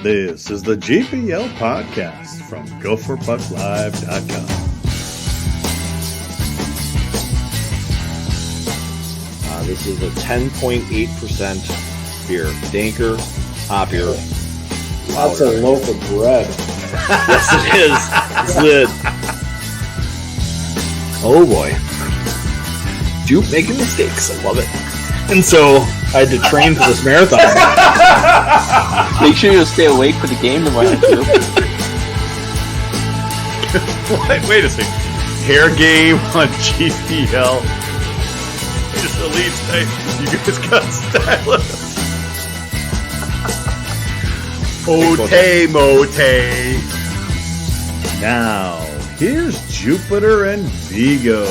This is the GPL Podcast from GopherPuckLive.com. This is a 10.8% beer. Danker, hop beer. That's a loaf of bread. Yes, it is. It's lit. Oh boy. Dupe making mistakes. I love it. And so I had to train for this marathon. Make sure you stay awake for the game tomorrow, too. Wait a second. Hair game on GPL. Just Elite State. You guys got stylist. Ote mote. Now, here's Jupiter and Vigo.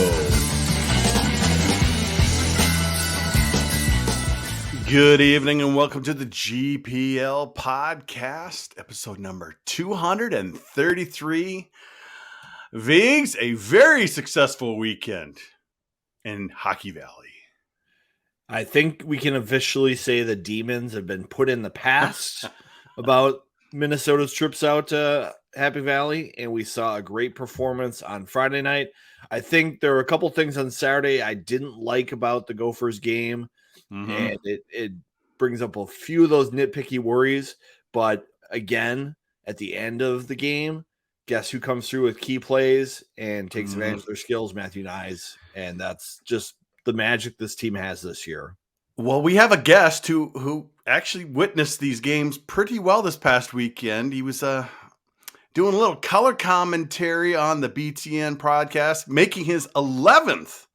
Good evening and welcome to the GPL Podcast, episode number 233. Vigs, a very successful weekend in Hockey Valley. I think we can officially say the demons have been put in the past about Minnesota's trips out to Happy Valley, and we saw a great performance on Friday night. I think there were a couple things on Saturday I didn't like about the Gophers game. And it brings up a few of those nitpicky worries. But again, at the end of the game, guess who comes through with key plays and takes advantage of their skills? Matthew Nyes. And that's just the magic this team has this year. Well, we have a guest who actually witnessed these games pretty well this past weekend. He was doing a little color commentary on the BTN podcast, making his 11th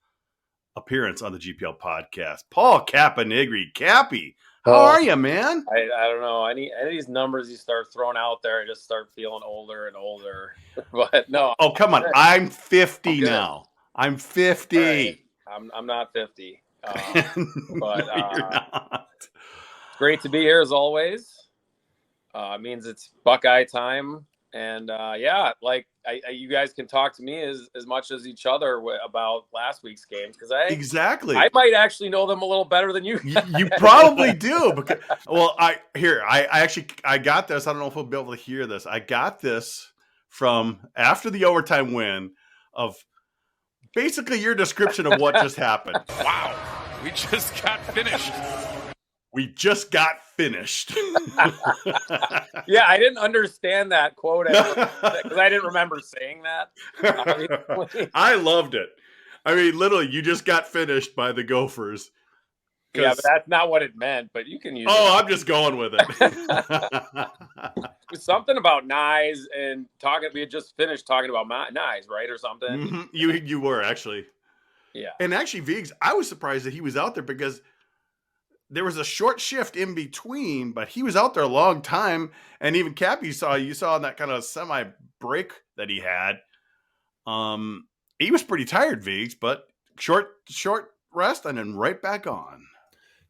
appearance on the GPL podcast. Paul Caponigri. Cappy, how are you, man? I don't know. Any of these numbers you start throwing out there, I just start feeling older and older. But no. Oh, come on. I'm 50 now. I'm 50. Right. I'm not 50. But no, you're not. Great to be here as always. It means it's Buckeye time. And you guys can talk to me as much as each other about last week's games because I might actually know them a little better than you. You probably do. Because, I got this. I don't know if we'll be able to hear this. I got this from after the overtime win of basically your description of what just happened. Wow, we just got finished. Yeah, I didn't understand that quote because I didn't remember saying that. I loved it. I mean, literally, you just got finished by the Gophers. Yeah, but that's not what it meant, but you can use it. I'm just going with it. It was something about Nyes and talking. We had just finished talking about Nyes, right, or something. Mm-hmm. You were, actually. Yeah. And actually, Viggs, I was surprised that he was out there because there was a short shift in between, but he was out there a long time. And even Cappy you saw that kind of semi break that he had. He was pretty tired, Viggs, but short rest and then right back on.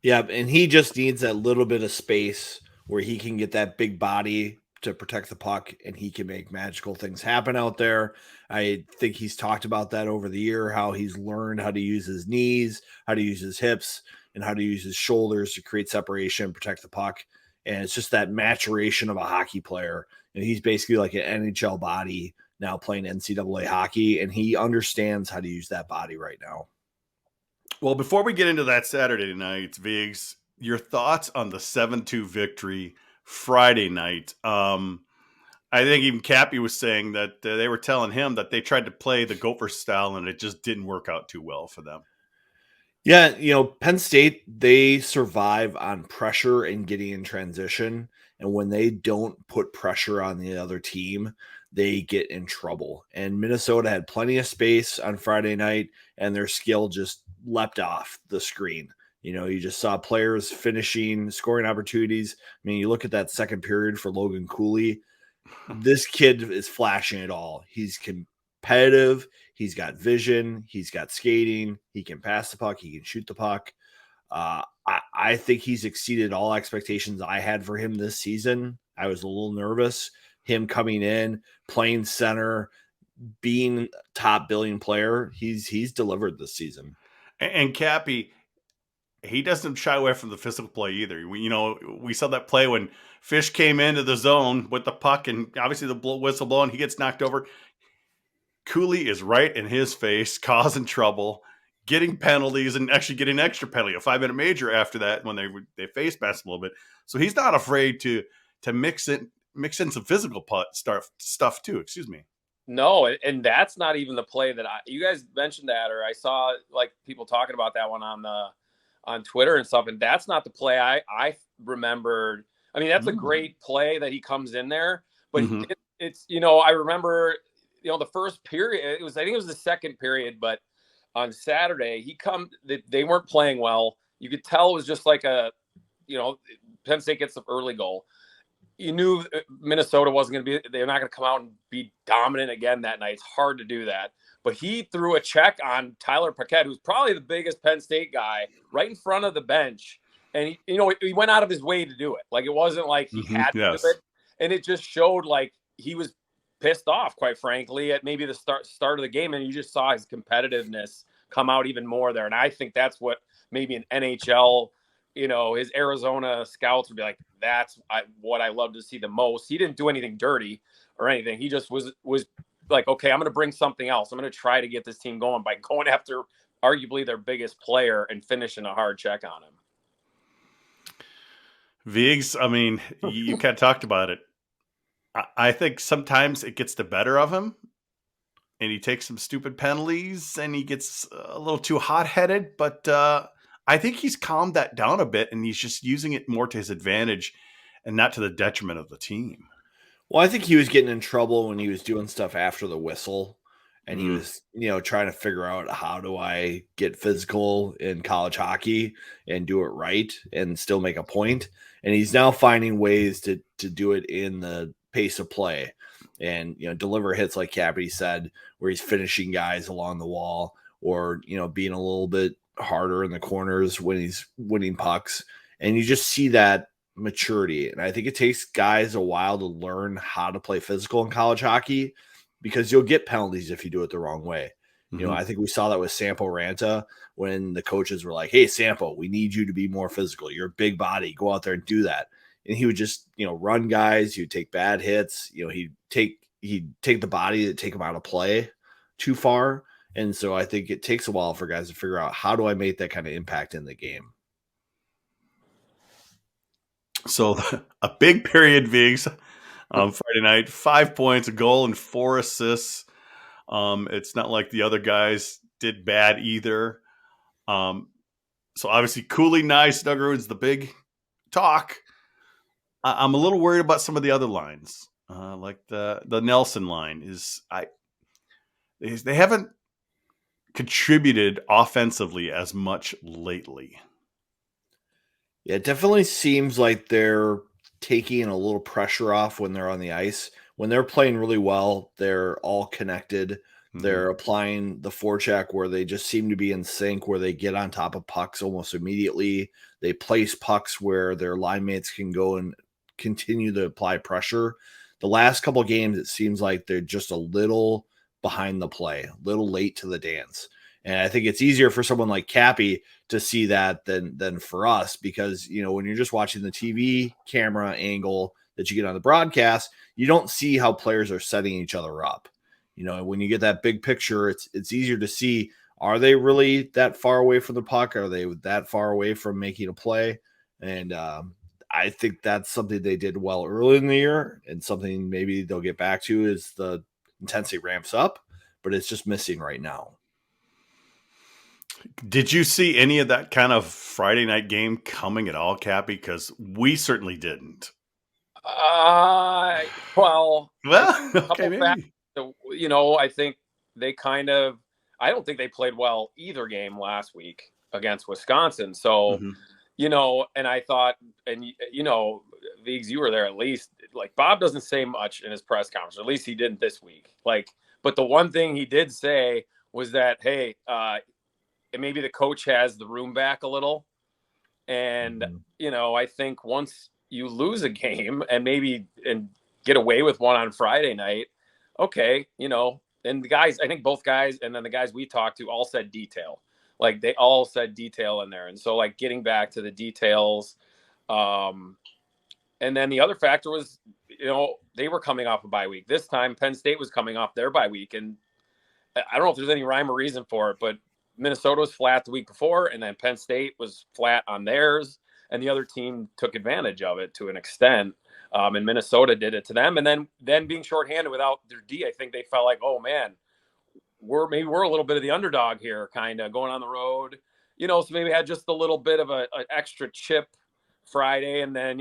Yeah, and he just needs that little bit of space where he can get that big body to protect the puck and he can make magical things happen out there. I think he's talked about that over the year, how he's learned how to use his knees, how to use his hips, and how to use his shoulders to create separation, protect the puck. And it's just that maturation of a hockey player. And he's basically like an NHL body now playing NCAA hockey, and he understands how to use that body right now. Well, before we get into that Saturday night, Viggs, your thoughts on the 7-2 victory Friday night. I think even Cappy was saying that they were telling him that they tried to play the Gopher style and it just didn't work out too well for them. Yeah, Penn State, they survive on pressure and getting in transition. And when they don't put pressure on the other team, they get in trouble. And Minnesota had plenty of space on Friday night, and their skill just leapt off the screen. You just saw players finishing, scoring opportunities. I mean, you look at that second period for Logan Cooley. This kid is flashing it all. He's competitive. He's got vision. He's got skating. He can pass the puck. He can shoot the puck. I think he's exceeded all expectations I had for him this season. I was a little nervous. Him coming in, playing center, being top billion player, he's delivered this season. And Cappy, he doesn't shy away from the physical play either. We saw that play when Fish came into the zone with the puck, and obviously the whistle blowing, he gets knocked over. Cooley is right in his face, causing trouble, getting penalties, and actually getting an extra penalty, a 5-minute major after that when they face mask a little bit. So he's not afraid to mix in some physical stuff too. Excuse me. No, and that's not even the play that you guys mentioned that, or I saw like people talking about that one on Twitter and stuff, and that's not the play I remembered. I mean, that's a great play that he comes in there, but it's I remember the first period. I think it was the second period, but on Saturday they weren't playing well. You could tell it was just like Penn State gets the early goal. You knew Minnesota wasn't going to be, they're not going to come out and be dominant again that night. It's hard to do that. But he threw a check on Tyler Paquette, who's probably the biggest Penn State guy, right in front of the bench. And, he went out of his way to do it. Like, it wasn't like he had to do it. And it just showed like he was pissed off, quite frankly, at maybe the start of the game. And you just saw his competitiveness come out even more there. And I think that's what maybe an NHL, his Arizona scouts would be like, that's what I love to see the most. He didn't do anything dirty or anything. He just was like, okay, I'm going to bring something else. I'm going to try to get this team going by going after arguably their biggest player and finishing a hard check on him. Viggs, I mean, you kind of talked about it. I think sometimes it gets the better of him and he takes some stupid penalties and he gets a little too hot-headed, but I think he's calmed that down a bit and he's just using it more to his advantage and not to the detriment of the team. Well, I think he was getting in trouble when he was doing stuff after the whistle and he was, trying to figure out, how do I get physical in college hockey and do it right and still make a point? And he's now finding ways to do it in the pace of play and, deliver hits like Cappy said, where he's finishing guys along the wall or, being a little bit harder in the corners when he's winning pucks. And you just see that maturity. And I think it takes guys a while to learn how to play physical in college hockey because you'll get penalties if you do it the wrong way. I think we saw that with Sampo Ranta when the coaches were like, hey, Sampo, we need you to be more physical. You're a big body. Go out there and do that. And he would just, run guys. He would take bad hits. He'd take the body that take him out of play too far. And so I think it takes a while for guys to figure out, how do I make that kind of impact in the game? So a big period, Viggs, Friday night, 5 points, a goal, and 4 assists. It's not like the other guys did bad either. So obviously Cooley, nice. Duggarud's the big talk. I'm a little worried about some of the other lines, like the Nelson line. They haven't contributed offensively as much lately. Yeah, it definitely seems like they're taking a little pressure off when they're on the ice. When they're playing really well, they're all connected. Mm-hmm. They're applying the forecheck where they just seem to be in sync, where they get on top of pucks almost immediately. They place pucks where their line mates can go and continue to apply pressure. The last couple of games, it seems like they're just a little behind the play, a little late to the dance. And I think it's easier for someone like Cappy to see that than for us, because, when you're just watching the TV camera angle that you get on the broadcast, you don't see how players are setting each other up. When you get that big picture, it's easier to see, are they really that far away from the puck? Are they that far away from making a play? And I think that's something they did well early in the year, and something maybe they'll get back to as the intensity ramps up, but it's just missing right now. Did you see any of that kind of Friday night game coming at all, Cappy? Because we certainly didn't. Well, okay, maybe. I think they I don't think they played well either game last week against Wisconsin. So, and I thought, and Viggs, you were there at least. Like, Bob doesn't say much in his press conference, or at least he didn't this week. But the one thing he did say was that, hey, maybe the coach has the room back a little. And, I think once you lose a game and get away with one on Friday night, okay, and the guys, I think both guys, and then the guys we talked to all said detail. Like they all said detail in there. And so like getting back to the details. And then the other factor was, they were coming off a bye week. This time Penn State was coming off their bye week. And I don't know if there's any rhyme or reason for it, but Minnesota was flat the week before, and then Penn State was flat on theirs, and the other team took advantage of it to an extent. And Minnesota did it to them. And then being shorthanded without their D, I think they felt like, oh man, we're a little bit of the underdog here, kind of going on the road, so maybe had just a little bit of an extra chip Friday. And then,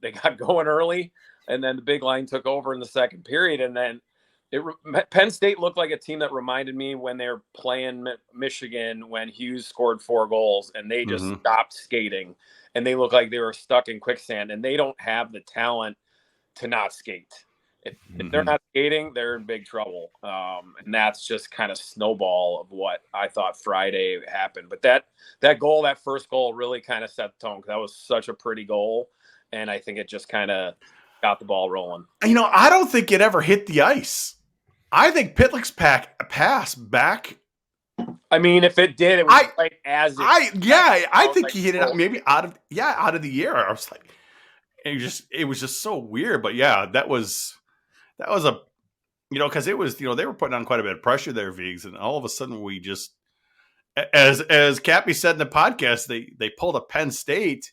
they got going early, and then the big line took over in the second period. And then Penn State looked like a team that reminded me when they were playing Michigan when Hughes scored 4 goals and they just stopped skating, and they looked like they were stuck in quicksand, and they don't have the talent to not skate. If they're not skating, they're in big trouble. And that's just kind of snowball of what I thought Friday happened. But that goal, that first goal, really kind of set the tone, because that was such a pretty goal, and I think it just kind of got the ball rolling. I don't think it ever hit the ice. I think Pitlick's pass back. I mean, if it did, it was I think he hit it maybe out of the air. I was like, it was just so weird. But yeah, that was a, because it was, they were putting on quite a bit of pressure there, Viggs, and all of a sudden we just, as Cappy said in the podcast, they pulled a Penn State,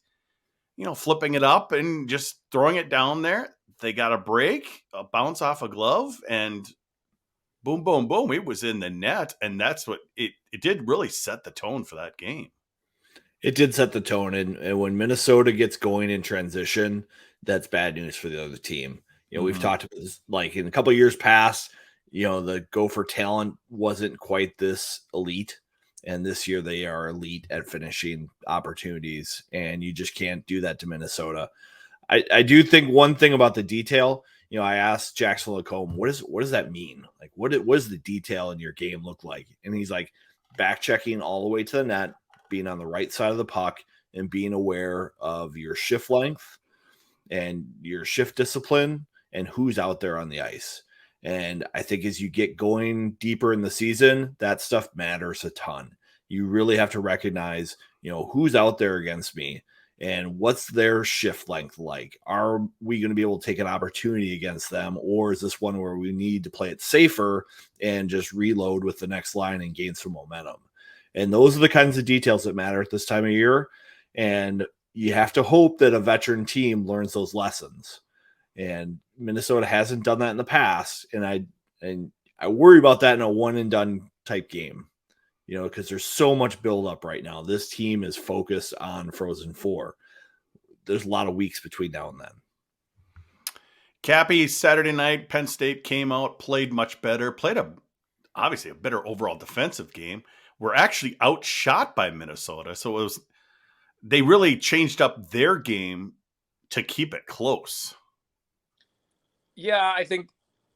flipping it up and just throwing it down there. They got a break, a bounce off a glove, and boom, boom, boom. It was in the net, and that's what it did really set the tone for that game. It did set the tone, and when Minnesota gets going in transition, that's bad news for the other team. We've talked about this, like in a couple of years past, the Gopher talent wasn't quite this elite, and this year they are elite at finishing opportunities, and you just can't do that to Minnesota. I do think one thing about the detail, I asked Jackson Lacombe, what does that mean? Like, what does the detail in your game look like? And he's like, back checking all the way to the net, being on the right side of the puck, and being aware of your shift length and your shift discipline and who's out there on the ice. And I think as you get going deeper in the season, that stuff matters a ton. You really have to recognize, who's out there against me and what's their shift length like. Are we going to be able to take an opportunity against them, or is this one where we need to play it safer and just reload with the next line and gain some momentum? And those are the kinds of details that matter at this time of year. And you have to hope that a veteran team learns those lessons. And Minnesota hasn't done that in the past. And I worry about that in a one and done type game, because there's so much buildup right now. This team is focused on Frozen Four. There's a lot of weeks between now and then. Cappy, Saturday night, Penn State came out, played much better, played obviously a better overall defensive game. We're actually outshot by Minnesota. So they really changed up their game to keep it close. Yeah, I think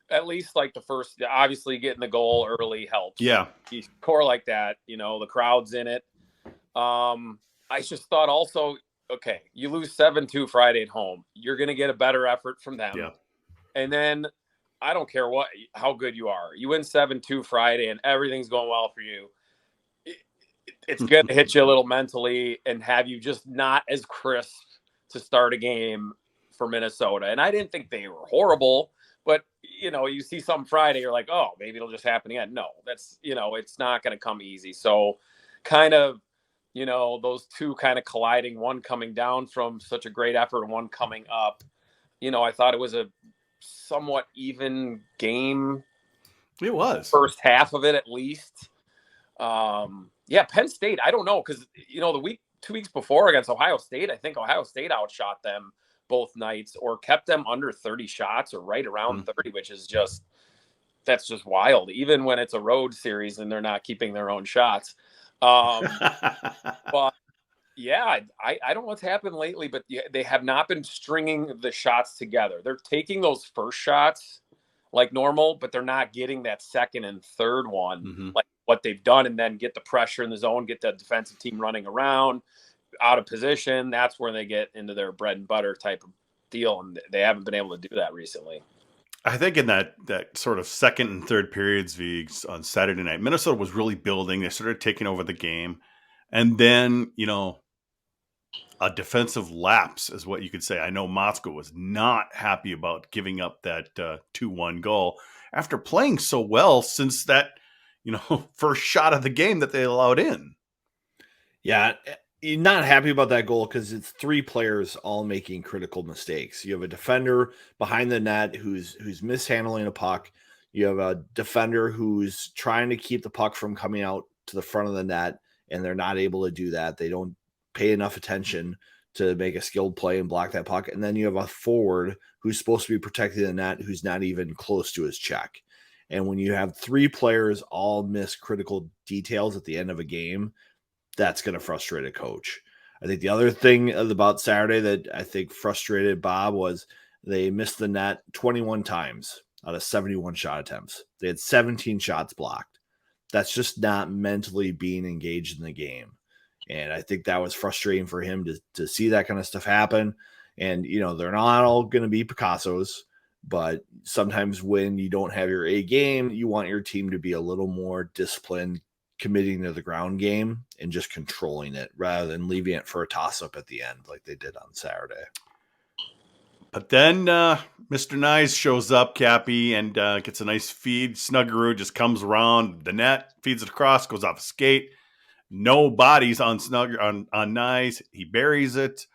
at least like the first, obviously getting the goal early helps. Yeah. You score like that, the crowd's in it. I just thought also, okay, you lose 7-2 Friday at home. You're going to get a better effort from them. Yeah. And then I don't care how good you are. You win 7-2 Friday and everything's going well for you. It's going to hit you a little mentally and have you just not as crisp to start a game for Minnesota. And I didn't think they were horrible, but you see something Friday, you're like, oh, maybe it'll just happen again. No, that's, it's not going to come easy. So kind of, those two kind of colliding, one coming down from such a great effort and one coming up, I thought it was a somewhat even game. It was first half of it, at least. Yeah, Penn State, I don't know, because, 2 weeks before against Ohio State, I think Ohio State outshot them both nights or kept them under 30 shots or right around 30, which is that's just wild, even when it's a road series and they're not keeping their own shots. But yeah, I don't know what's happened lately, but they have not been stringing the shots together. They're taking those first shots like normal, but they're not getting that second and third one like what they've done, and then get the pressure in the zone, get the defensive team running around out of position. That's where they get into their bread and butter type of deal, and they haven't been able to do that recently. I think in that sort of second and third periods, on Saturday night, Minnesota was really building. They started taking over the game. And then, a defensive lapse is what you could say. I know Moscow was not happy about giving up that 2-1 goal after playing so well since that, first shot of the game that they allowed in. Yeah, you're not happy about that goal because it's three players all making critical mistakes. You have a defender behind the net who's mishandling a puck. You have a defender who's trying to keep the puck from coming out to the front of the net, and they're not able to do that. They don't pay enough attention to make a skilled play and block that puck. And then you have a forward who's supposed to be protecting the net who's not even close to his check. And when you have three players all miss critical details at the end of a game, that's going to frustrate a coach. I think the other thing about Saturday that I think frustrated Bob was they missed the net 21 times out of 71 shot attempts. They had 17 shots blocked. That's just not mentally being engaged in the game. And I think that was frustrating for him to see that kind of stuff happen. And, they're not all going to be Picassos, but sometimes when you don't have your A game, you want your team to be a little more disciplined, committing to the ground game and just controlling it rather than leaving it for a toss-up at the end like they did on Saturday. But then Mr. Nice shows up, Cappy, and gets a nice feed. Snuggerud just comes around the net, feeds it across, goes off a skate. No bodies on on Nice. He buries it.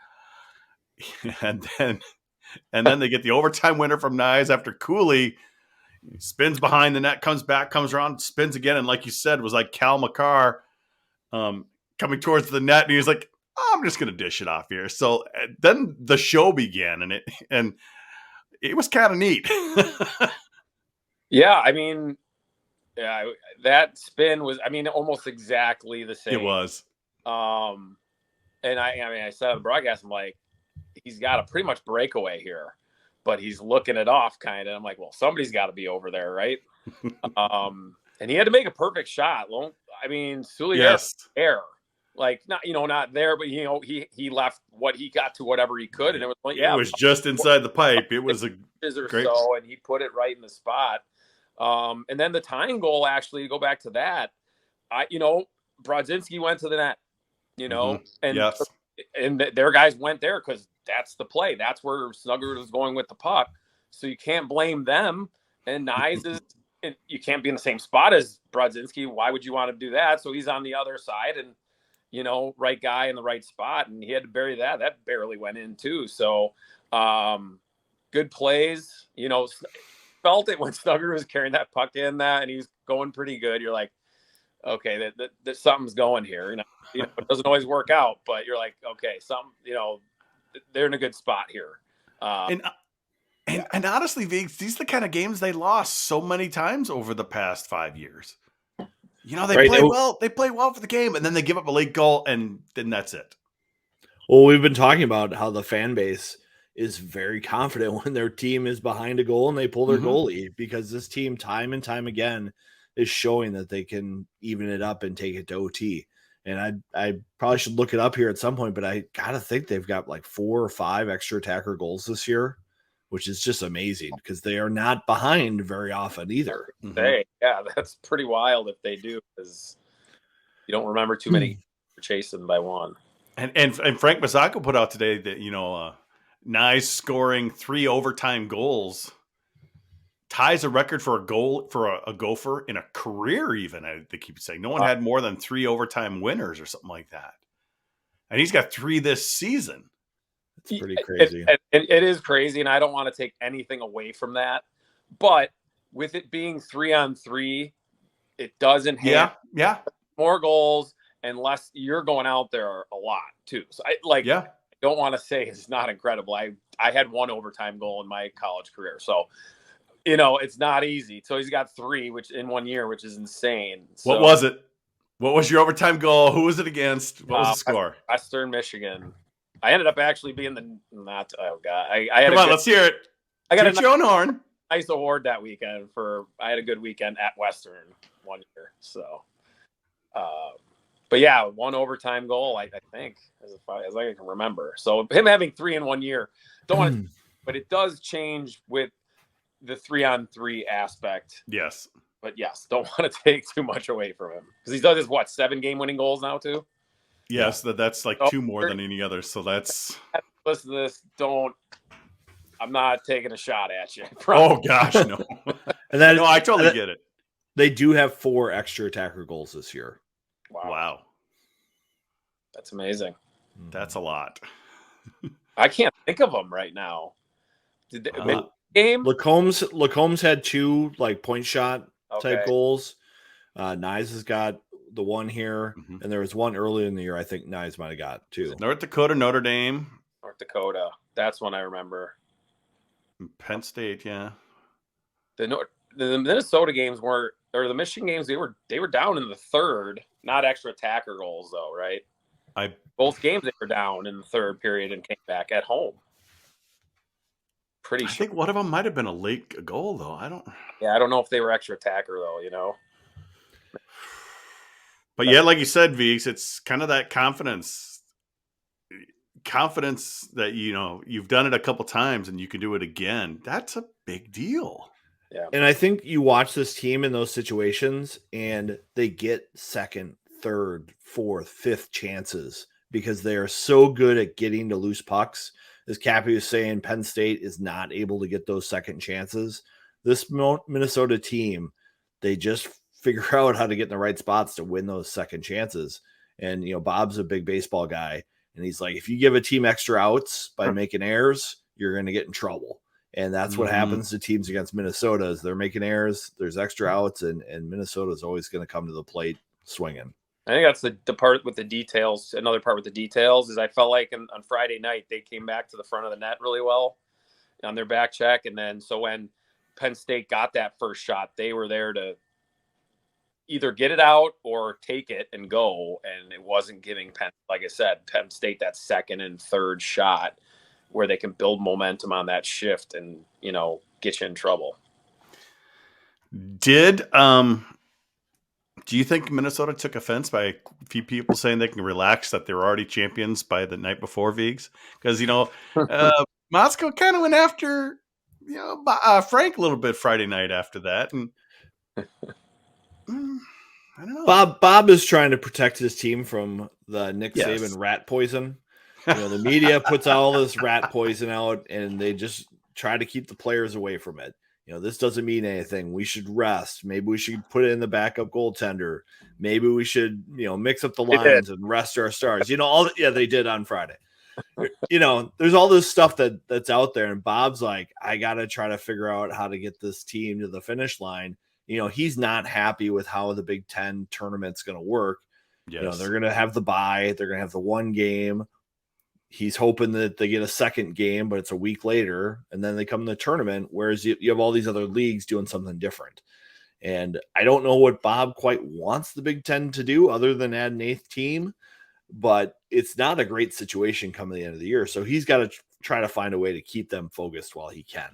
And then they get the overtime winner from Nice after Cooley spins behind the net, comes back, comes around, spins again, and like you said, was like Cal McCarr coming towards the net, and he was like, I'm just going to dish it off here. So then the show began, and it was kind of neat. Yeah, that spin was, almost exactly the same. It was. And I said on the broadcast, I'm like, he's got a pretty much breakaway here, but he's looking it off kind of. I'm like, well, somebody's got to be over there, right? And he had to make a perfect shot. Sully air. Like, not there, but he left what he got to whatever he could, and it was like, it was just inside the pipe. It was a great, and he put it right in the spot. And then the tying goal, actually, go back to that. Brodzinski went to the net, and yes. And their guys went there because that's the play. That's where Snuggerud was going with the puck. So you can't blame them. And Nyes you can't be in the same spot as Brodzinski. Why would you want to do that? So he's on the other side and, right guy in the right spot. And he had to bury that. That barely went in too. So good plays, felt it when Snuggerud was carrying that puck in that and he was going pretty good. You're like, okay, that something's going here. It doesn't always work out, but you're like, okay, they're in a good spot here. And honestly, Viggs, these are the kind of games they lost so many times over the past 5 years. They play well. They play well for the game, and then they give up a late goal, and then that's it. Well, we've been talking about how the fan base is very confident when their team is behind a goal and they pull their goalie, because this team, time and time again, is showing that they can even it up and take it to OT. And I probably should look it up here at some point, but I got to think they've got like 4 or 5 extra attacker goals this year, which is just amazing because they are not behind very often either. Yeah, that's pretty wild if they do, because you don't remember too many chasing by one. And Frank Mazzocco put out today that, Nice scoring 3 overtime goals ties a record for a goal for a Gopher in a career. Even they keep saying no one had more than 3 overtime winners or something like that, and he's got 3 this season. It's pretty crazy. It is crazy, and I don't want to take anything away from that, but with it being 3-on-3, it doesn't have more goals unless you're going out there a lot too. So I don't want to say it's not incredible. I had 1 overtime goal in my college career, so. It's not easy. So he's got 3, which in 1 year, which is insane. What was it? What was your overtime goal? Who was it against? What was the score? Western Michigan. I ended up actually being Come on, let's hear it. I got your own horn. Nice award that weekend I had a good weekend at Western 1 year. So, but yeah, 1 overtime goal, I think, as I can remember. So him having 3 in 1 year, don't want to, but it does change with the 3-on-3 aspect. Yes. But yes, don't want to take too much away from him because he's done his 7 game-winning goals now too. Yes, that's like Oh, 2 more than any other. So that's. Listen to this. I'm not taking a shot at you. Oh gosh, no. And then no, I totally get it. They do have 4 extra attacker goals this year. Wow. That's amazing. That's a lot. I can't think of them right now. Did they game? Lacombe's had 2 like point shot type Okay. goals. Nyes has got the one here, and there was one early in the year. I think Nyes might have got 2. North Dakota, Notre Dame. North Dakota. That's one I remember. Penn State, yeah. The Minnesota games or the Michigan games, they were down in the third, not extra attacker goals though, right? Both games they were down in the third period and came back at home. I think one of them might have been a late goal though. I don't know if they were extra attacker though, you know. But yeah, like you said, Viggs, it's kind of that confidence that you've done it a couple times and you can do it again. That's a big deal. Yeah. And I think you watch this team in those situations and they get second, third, fourth, fifth chances because they are so good at getting to loose pucks. As Cappy was saying, Penn State is not able to get those second chances. This Minnesota team, they just figure out how to get in the right spots to win those second chances. And, Bob's a big baseball guy. And he's like, if you give a team extra outs by making errors, you're going to get in trouble. And that's what happens to teams against Minnesota is they're making errors. There's extra outs, and Minnesota is always going to come to the plate swinging. I think that's the part with the details. Another part with the details is I felt like on Friday night they came back to the front of the net really well on their back check. And then so when Penn State got that first shot, they were there to either get it out or take it and go. And it wasn't giving Penn State that second and third shot where they can build momentum on that shift and, get you in trouble. Do you think Minnesota took offense by a few people saying they can relax, that they were already champions by the night before, Viggs? Because, Moscow kind of went after, Frank a little bit Friday night after that. And I don't know. Bob is trying to protect his team from the Nick Saban rat poison. The media puts all this rat poison out, and they just try to keep the players away from it. This doesn't mean anything. We should rest. Maybe we should put it in the backup goaltender. Maybe we should, mix up the lines and rest our stars. They did on Friday. There's all this stuff that's out there, and Bob's like, I got to try to figure out how to get this team to the finish line. He's not happy with how the Big Ten tournament's going to work. Yes. They're going to have the bye. They're going to have the one game. He's hoping that they get a second game, but it's a week later, and then they come to the tournament, whereas you have all these other leagues doing something different. And I don't know what Bob quite wants the Big Ten to do other than add an 8th team, but it's not a great situation coming the end of the year. So he's got to try to find a way to keep them focused while he can.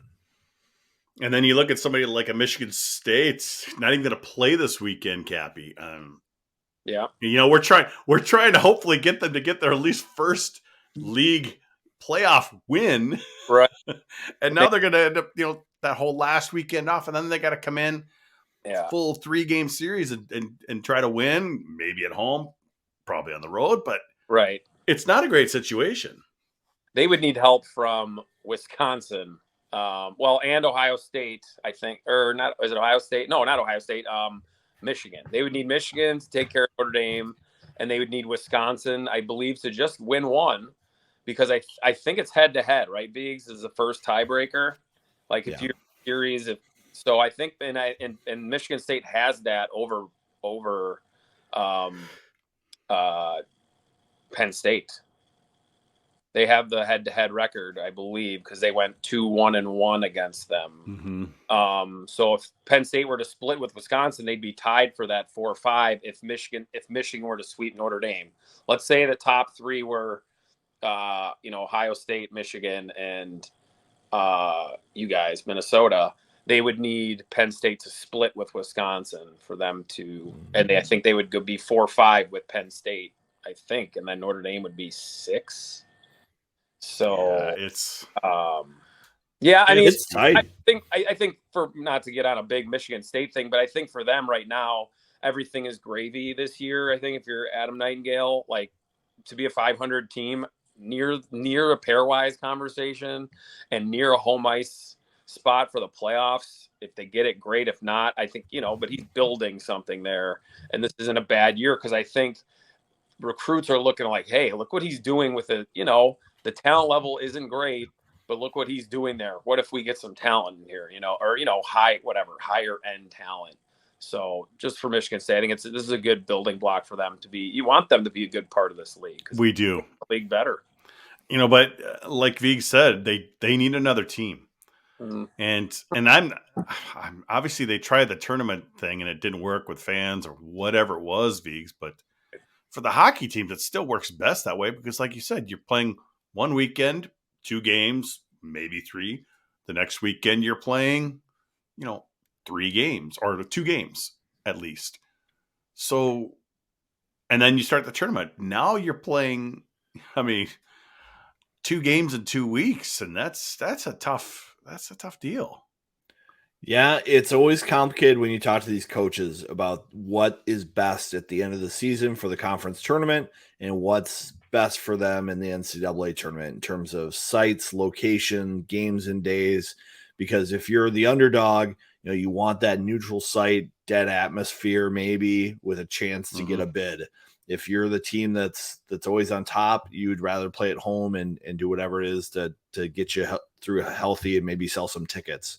And then you look at somebody like a Michigan State, not even going to play this weekend, Cappy. Yeah. We're trying to hopefully get them to get their at least first league playoff win, right? And now they're going to end up, that whole last weekend off, and then they got to come in full 3-game series and try to win, maybe at home, probably on the road, but right, it's not a great situation. They would need help from Wisconsin, and Ohio State, I think, or not? Is it Ohio State? No, not Ohio State. Michigan. They would need Michigan to take care of Notre Dame, and they would need Wisconsin, I believe, to just win one. Because I think it's head-to-head, right? Biggs is the first tiebreaker. Like, if you're series, so I think and Michigan State has that over Penn State. They have the head-to-head record, I believe, because they went 2-1-1 against them. Mm-hmm. So if Penn State were to split with Wisconsin, they'd be tied for that 4-5 if Michigan were to sweep Notre Dame. Let's say the top 3 were Ohio State, Michigan, and you guys, Minnesota. They would need Penn State to split with Wisconsin for them to, and I think they would be 4-5 with Penn State, I think, and then Notre Dame would be 6. So it's Yeah, I mean, it's tight. I think for not to get on a big Michigan State thing, but I think for them right now, everything is gravy this year. I think if you're Adam Nightingale, like to be a 500 team near a pairwise conversation and near a home ice spot for the playoffs. If they get it, great. If not, I think, but he's building something there, and this isn't a bad year because I think recruits are looking like, hey, look what he's doing with it. The talent level isn't great, but look what he's doing there. What if we get some talent in here, or higher end talent. So just for Michigan State, I think this is a good building block for them to be. You want them to be a good part of this league. We do. The league better. But like Vig said, they need another team. Mm-hmm. And I'm obviously they tried the tournament thing and it didn't work with fans or whatever it was, Vigs, but for the hockey teams, it still works best that way because like you said, you're playing one weekend, 2 games, maybe 3. The next weekend you're playing, 3 games or 2 games at least. So, and then you start the tournament. Now you're playing, 2 games in 2 weeks, and that's a tough deal. Yeah, it's always complicated when you talk to these coaches about what is best at the end of the season for the conference tournament and what's best for them in the NCAA tournament in terms of sites, location, games and days. Because if you're the underdog, you want that neutral site, dead atmosphere, maybe with a chance to get a bid. If you're the team that's always on top, you'd rather play at home and do whatever it is to get you through healthy and maybe sell some tickets.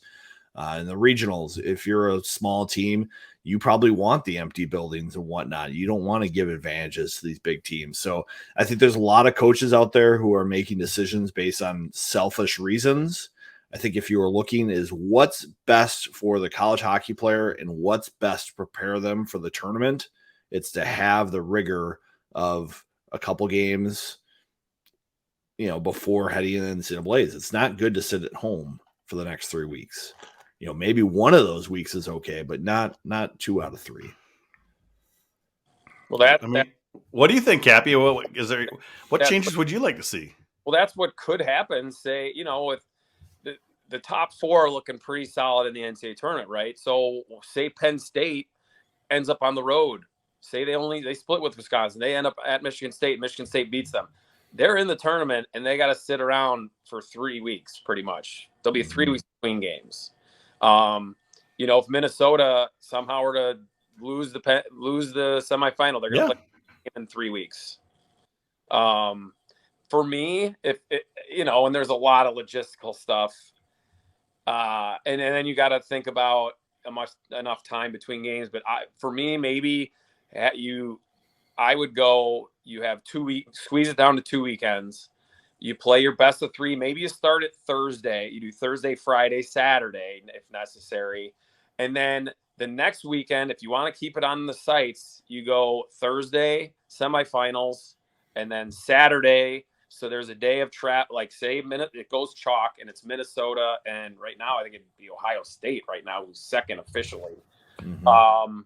In the regionals, if you're a small team, you probably want the empty buildings and whatnot. You don't want to give advantages to these big teams. So I think there's a lot of coaches out there who are making decisions based on selfish reasons. I think if you are looking is what's best for the college hockey player and what's best to prepare them for the tournament, it's to have the rigor of a couple games, before heading into the NCAAs. It's not good to sit at home for the next 3 weeks. Maybe one of those weeks is okay, but not 2 out of 3. Well, what do you think, Cappy? What changes would you like to see? Well, that's what could happen. Say, with the top 4 are looking pretty solid in the NCAA tournament, right? So, say Penn State ends up on the road. Say they split with Wisconsin. They end up at Michigan State. Michigan State beats them. They're in the tournament, and they got to sit around for 3 weeks, pretty much. There'll be 3 weeks between games. If Minnesota somehow were to lose the semifinal, they're going to play in 3 weeks. For me, and there's a lot of logistical stuff, and then you got to think about enough time between games. But for me, maybe I would go. You have 2 weeks, squeeze it down to 2 weekends. You play your best of 3. Maybe you start at Thursday. You do Thursday, Friday, Saturday, if necessary. And then the next weekend, if you want to keep it on the sites, you go Thursday, semifinals, and then Saturday. So there's a day of it goes chalk, and it's Minnesota. And right now, I think it'd be Ohio State right now, who's second officially. Mm-hmm.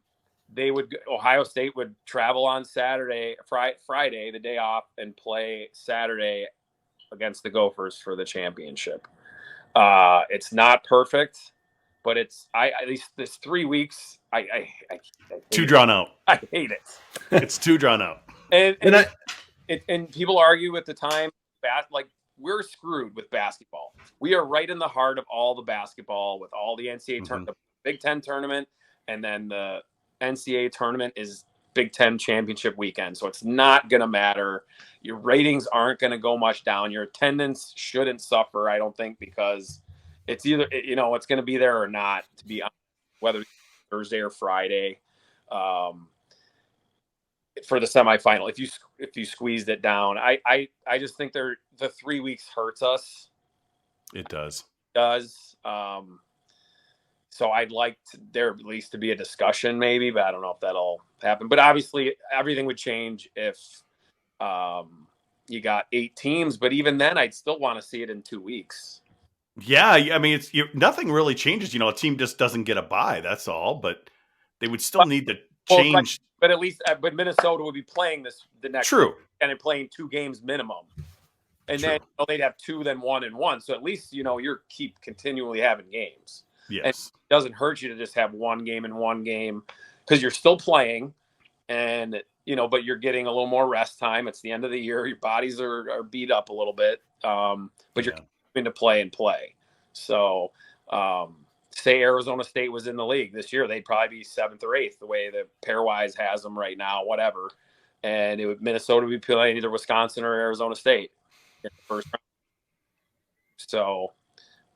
Ohio State would travel on Saturday, Friday, the day off, and play Saturday against the Gophers for the championship. It's not perfect, but it's at least this 3 weeks. I too drawn out. I hate it. It's too drawn out. And people argue at the time, we're screwed with basketball. We are right in the heart of all the basketball with all the NCAA tournament, the Big Ten tournament, and then the NCAA tournament is Big Ten championship weekend. So it's not going to matter. Your ratings aren't going to go much down. Your attendance shouldn't suffer, I don't think, because it's either, it's going to be there or not, to be honest, whether it's Thursday or Friday for the semifinal. If you squeezed it down, I just think the 3 weeks hurts us. It does. So I'd like there at least to be a discussion maybe, but I don't know if that'll happen. But obviously everything would change if you got 8 teams. But even then, I'd still want to see it in 2 weeks. Yeah, nothing really changes. A team just doesn't get a bye. That's all. But they would still need to change. But Minnesota would be playing the next. True. And they're playing 2 games minimum. And True. then they'd have 2, then 1 and 1. So at least, you're keep continually having games. Yes. And it doesn't hurt you to just have one game and one game because you're still playing and, but you're getting a little more rest time. It's the end of the year. Your bodies are beat up a little bit, but you're continuing to play and play. So, say Arizona State was in the league this year, they'd probably be 7th or 8th, the way that Pairwise has them right now, whatever. And Minnesota would be playing either Wisconsin or Arizona State in the first round. So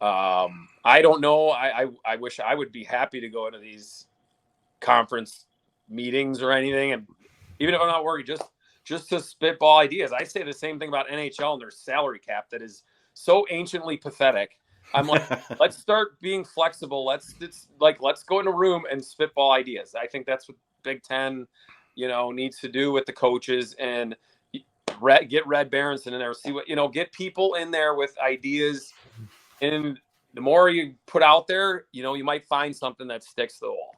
I don't know. I wish I would be happy to go into these conference meetings or anything, and even if I'm not worried, just to spitball ideas. I say the same thing about NHL and their salary cap that is so anciently pathetic. I'm like, let's start being flexible. Let's go in a room and spitball ideas. I think that's what Big Ten, needs to do with the coaches and get Red Berenson in there. See what get people in there with ideas, and the more you put out there, you might find something that sticks to the wall.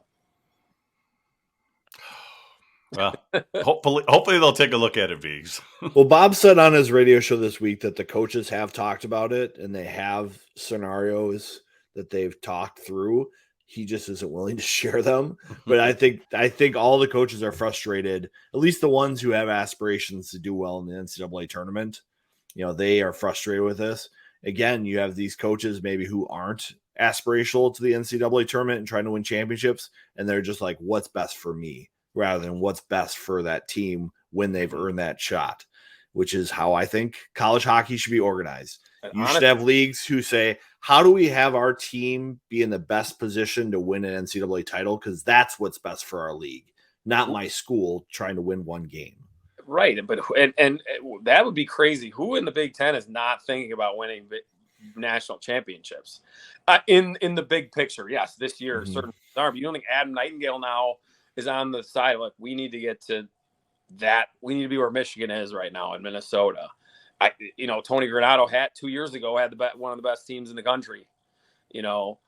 Well, hopefully they'll take a look at it, Viggs. Well, Bob said on his radio show this week that the coaches have talked about it and they have scenarios that they've talked through. He just isn't willing to share them. But I think all the coaches are frustrated, at least the ones who have aspirations to do well in the NCAA tournament. They are frustrated with this. Again, you have these coaches maybe who aren't aspirational to the NCAA tournament and trying to win championships, and they're just like, what's best for me, rather than what's best for that team when they've earned that shot, which is how I think college hockey should be organized. You should have leagues who say, how do we have our team be in the best position to win an NCAA title? Because that's what's best for our league, not my school trying to win one game. Right. But and that would be crazy. Who in the Big Ten is not thinking about winning national championships in the big picture? Yes, this year, certainly are. But you don't think Adam Nightingale now is on the side? Like, we need to get to that. We need to be where Michigan is right now in Minnesota. Tony Granato 2 years ago had one of the best teams in the country. Penn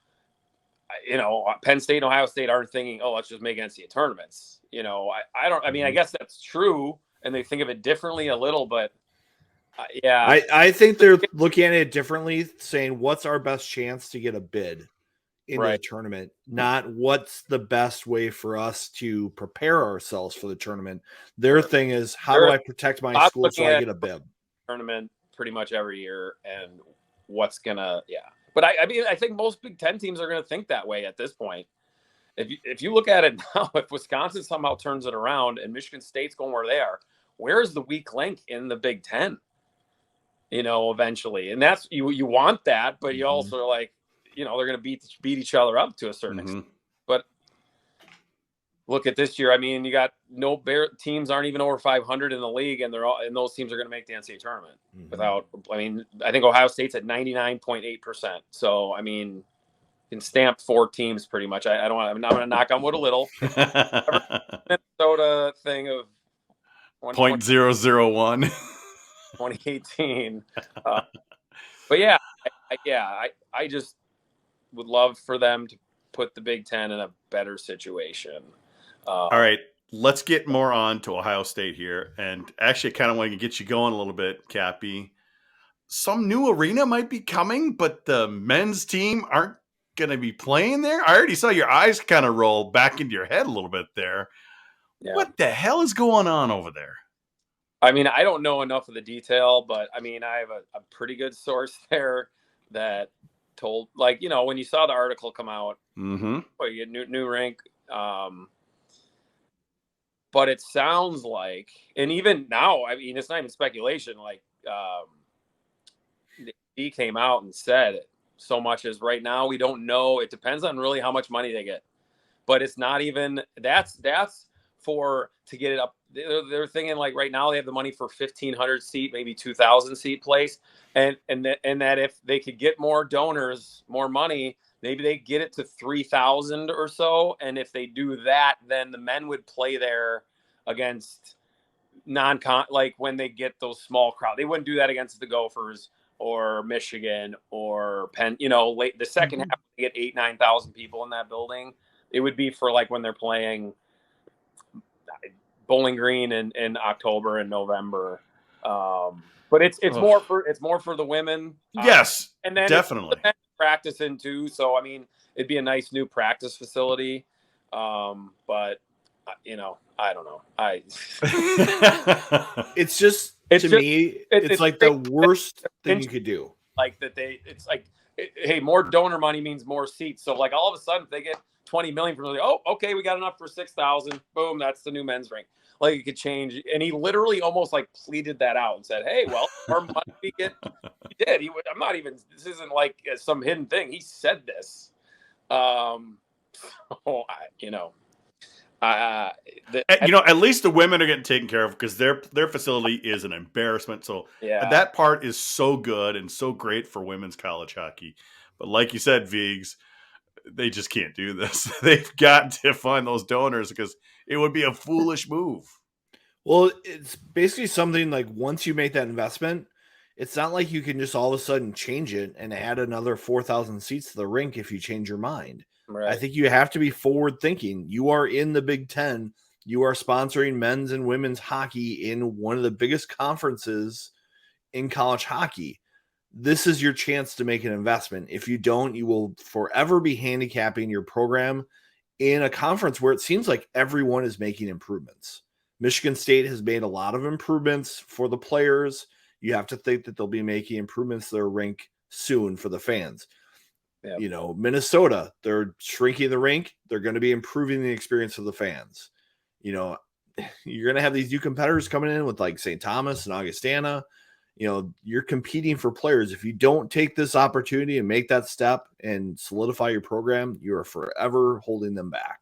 State and Ohio State aren't thinking, oh, let's just make NCAA tournaments. I guess that's true, and they think of it differently a little, but yeah. I think they're looking at it differently, saying what's our best chance to get a bid in the tournament, not what's the best way for us to prepare ourselves for the tournament. Their thing is, how do I protect my school so I get a bid? Tournament pretty much every year, and what's gonna but I think most Big Ten teams are gonna think that way at this point. If you look at it now, if Wisconsin somehow turns it around and Michigan State's going where they are, where's the weak link in the Big Ten? Eventually, and that's you want that, but you also are like, they're gonna beat each other up to a certain extent. But look at this year. I mean, you got teams aren't even over 500 in the league, and those teams are going to make the NCAA tournament without. I mean, I think Ohio State's at 99.8%. So I mean, you can stamp 4 teams pretty much. I'm not going to knock on wood a little. Minnesota thing of 0.001 2018. But yeah, I just would love for them to put the Big Ten in a better situation. All right, let's get more on to Ohio State here. And actually, I kind of want to get you going a little bit, Cappy. Some new arena might be coming, but the men's team aren't going to be playing there. I already saw your eyes kind of roll back into your head a little bit there. Yeah. What the hell is going on over there? I mean, I don't know enough of the detail, but I mean, I have a pretty good source there that told, when you saw the article come out, you get new rank. But it sounds like, and even now, I mean, it's not even speculation. Like, he came out and said so much as right now, we don't know. It depends on really how much money they get, but it's not even that's to get it up. They're thinking like right now they have the money for 1,500 seat, maybe 2,000 seat place. And that if they could get more donors, more money, maybe they get it to 3,000 or so. And if they do that, then the men would play there against like when they get those small crowd. They wouldn't do that against the Gophers or Michigan or Penn. Late the second half, they get 8,000, 9,000 people in that building. It would be for like when they're playing Bowling Green in October and November. But it's more for the women. Yes, and then definitely it's practicing too. So I mean, it'd be a nice new practice facility. But I don't know. It's just to me, it's like the worst thing you could do. Like that it's like, hey, more donor money means more seats. So like all of a sudden, if they get 20 million from, oh, okay, we got enough for 6,000. Boom, that's the new men's rink. Like it could change. And he literally almost like pleaded that out and said, hey, well, our money we get. He did. This isn't like some hidden thing. He said this. At least the women are getting taken care of because their facility is an embarrassment. So that part is so good and so great for women's college hockey. But like you said, Vigs, they just can't do this. They've got to find those donors because it would be a foolish move. Well, it's basically something like once you make that investment, it's not like you can just all of a sudden change it and add another 4,000 seats to the rink if you change your mind. Right. I think you have to be forward thinking. You are in the Big Ten. You are sponsoring men's and women's hockey in one of the biggest conferences in college hockey. This is your chance to make an investment. If you don't, you will forever be handicapping your program in a conference where it seems like everyone is making improvements. Michigan State has made a lot of improvements for the players. You have to think that they'll be making improvements to their rink soon for the fans. Yep. Minnesota, they're shrinking the rink. They're going to be improving the experience for the fans. You're going to have these new competitors coming in with like St. Thomas and Augustana. You're competing for players. If you don't take this opportunity and make that step and solidify your program, you are forever holding them back.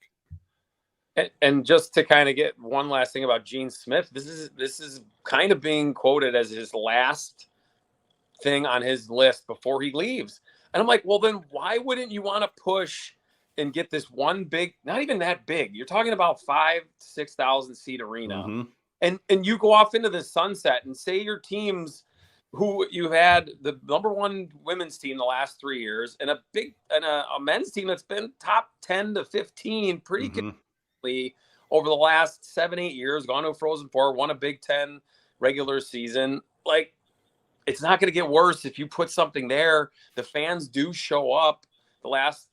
And just to kind of get one last thing about Gene Smith, this is kind of being quoted as his last thing on his list before he leaves. And I'm like, well, then why wouldn't you want to push and get this one big, not even that big. You're talking about 5,000 to 6,000 seat arena. Mm-hmm. And you go off into the sunset and say your teams who you had the number one women's team the last 3 years and a men's team that's been top 10 to 15 pretty consistently over the last 7-8 years, gone to a Frozen Four, won a Big Ten regular season. Like, it's not going to get worse if you put something there. The fans do show up the last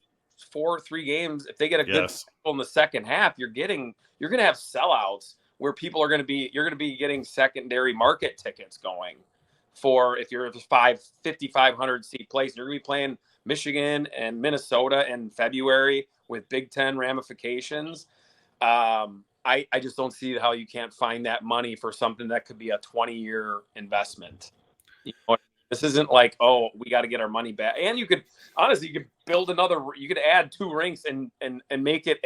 3 games. If they get a good in the second half, you're going to have sellouts where people you're going to be getting secondary market tickets going for if you're a 5,500 seat place. You're going to be playing Michigan and Minnesota in February with Big Ten ramifications. I just don't see how you can't find that money for something that could be a 20-year investment. This isn't like, oh, we got to get our money back. And you could build you could add 2 rinks and make it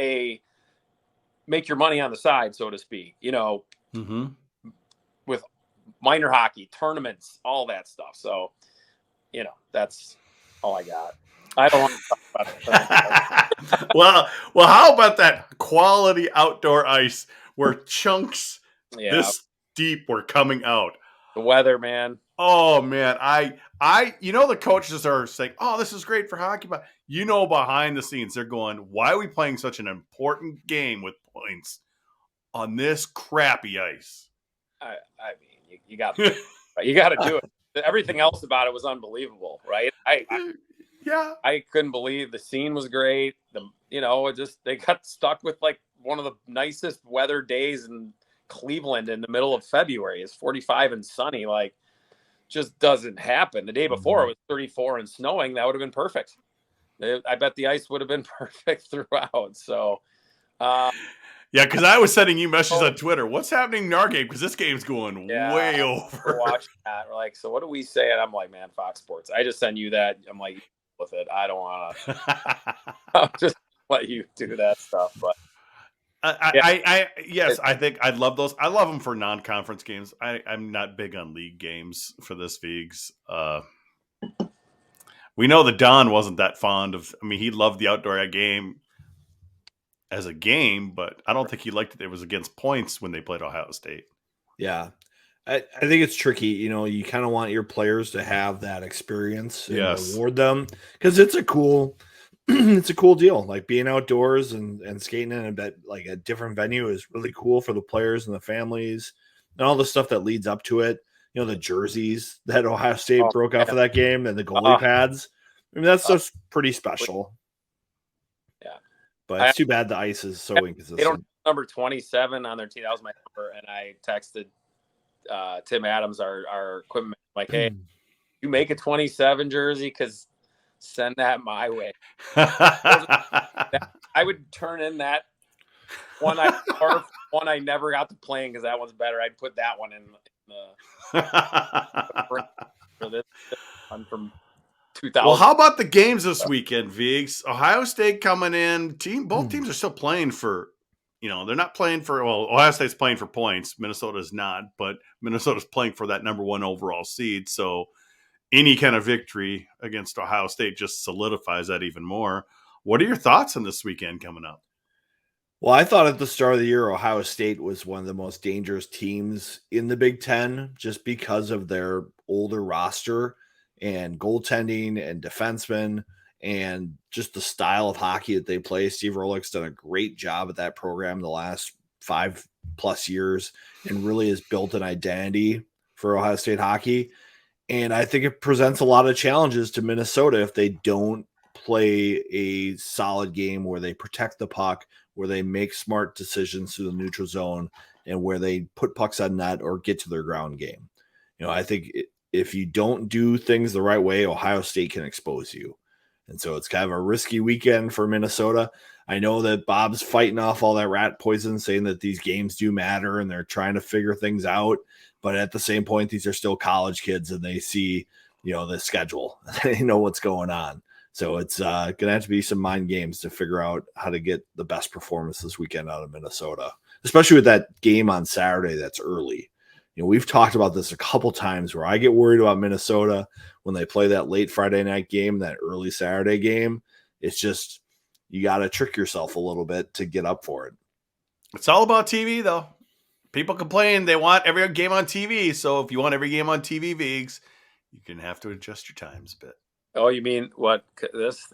make your money on the side, so to speak, with minor hockey tournaments, all that stuff. So, that's all I got. I don't want to talk about it. well, how about that quality outdoor ice where chunks this deep were coming out? The weather, man. Oh man, the coaches are saying, "Oh, this is great for hockey," but behind the scenes they're going, "Why are we playing such an important game with points on this crappy ice?" I mean, you got to do it. Everything else about it was unbelievable, right? I couldn't believe the scene was great. They got stuck with like one of the nicest weather days in Cleveland in the middle of February. It's 45 and sunny. Like, just doesn't happen. The day before it was 34 and snowing. That would have been perfect. I bet the ice would have been perfect throughout. So, because I was sending you messages on Twitter. What's happening in our game? Because this game's going way over. Watching that, we're like, so what do we say? And I'm like, man, Fox Sports. I just send you that. I'm like, with it. I don't want to. I'll just let you do that stuff. But I think I'd love those. I love them for non-conference games. I'm not big on league games for this Vigs. We know that Don wasn't that fond of. I mean, he loved the outdoor game as a game, but I don't think he liked it was against points when they played Ohio State. Yeah. I think it's tricky. You kind of want your players to have that experience and reward them because it's a cool deal. Like being outdoors and skating in a different venue is really cool for the players and the families and all the stuff that leads up to it. the jerseys that Ohio State broke out for that game and the goalie pads. I mean, that's just pretty special. Yeah. But it's too bad the ice is so inconsistent. They don't have number 27 on their team. That was my number. And I texted Tim Adams, our equipment, like, hey, you make a 27 jersey, because send that my way. I would turn in that one I never got to playing, because that one's better. I'd put that one in the for this one from 2000. Well, how about the games this weekend, Viggs? Ohio State coming in. Both teams are still playing for, they're not playing for, Ohio State's playing for points. Minnesota's not, but Minnesota's playing for that number 1 overall seed. So any kind of victory against Ohio State just solidifies that even more. What are your thoughts on this weekend coming up? Well, I thought at the start of the year, Ohio State was one of the most dangerous teams in the Big Ten, just because of their older roster and goaltending and defensemen and just the style of hockey that they play. Steve Rohlik's done a great job at that program the last 5+ years and really has built an identity for Ohio State hockey. And I think it presents a lot of challenges to Minnesota if they don't play a solid game where they protect the puck, where they make smart decisions through the neutral zone, and where they put pucks on net or get to their ground game. I think if you don't do things the right way, Ohio State can expose you. And so it's kind of a risky weekend for Minnesota. I know that Bob's fighting off all that rat poison, saying that these games do matter and they're trying to figure things out. But at the same point, these are still college kids, and they see, the schedule. They know what's going on. So it's going to have to be some mind games to figure out how to get the best performance this weekend out of Minnesota, especially with that game on Saturday that's early. We've talked about this a couple times where I get worried about Minnesota when they play that late Friday night game, that early Saturday game. It's just, you got to trick yourself a little bit to get up for it. It's all about TV, though. People complain they want every game on TV. So if you want every game on TV, Viggs, you're going to have to adjust your times a bit. Oh, you mean what? This?